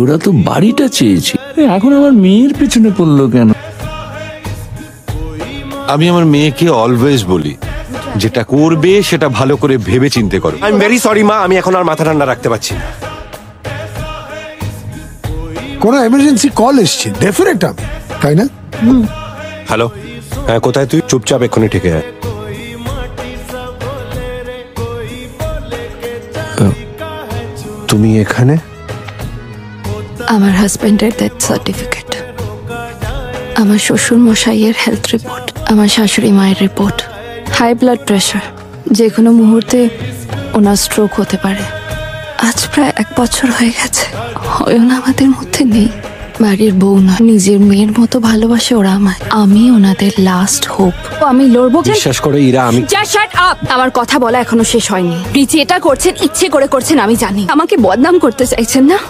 ওরা তো বাড়িটা চেয়েছে, এখন আমার মেয়ের পেছনে পড়লো কেন? আমি আমার মেয়েকে অলওয়েজ বলি, যেটা করবে সেটা ভালো করে ভেবে চিন্তে করো। আই এম ভেরি সরি মা, আমি এখন আর মাথা ঠান্ডা রাখতে পারছি না। কোনো এমার্জেন্সি কল এসছে, ডেফিনেট আমি, তাই না? হ্যালো, হ্যাঁ কোথায় তুই? চুপচাপ এক্ষুনি থেকে আয়। তুমি এখানে? আমার হাজবেন্ডের ডেথ সার্টিফিকেট, আমার শ্বশুর মশাইয়ের হেলথ রিপোর্ট, আমার শাশুড়ি মায়ের রিপোর্ট, হাই ব্লাড প্রেশার, যে কোনো মুহূর্তে ওনার স্ট্রোক হতে পারে। আজ প্রায় 1 বছর হয়ে গেছে, ওনা আমাদের মধ্যে নেই। বাড়ির বউ না, নিজের মেয়ের মতো ভালোবাসে ওরা আমায়। আমি ওনাদের লাস্ট হোপ। আমি লড়বো কেন? বিশ্বাস করো ইরা, আমি যা শাট আপ। আমার কথা বলা এখনো শেষ হয়নি। প্রিচি এটা করছেন, ইচ্ছে করে করছেন, আমি জানি। আমাকে বদনাম করতে চাইছেন না?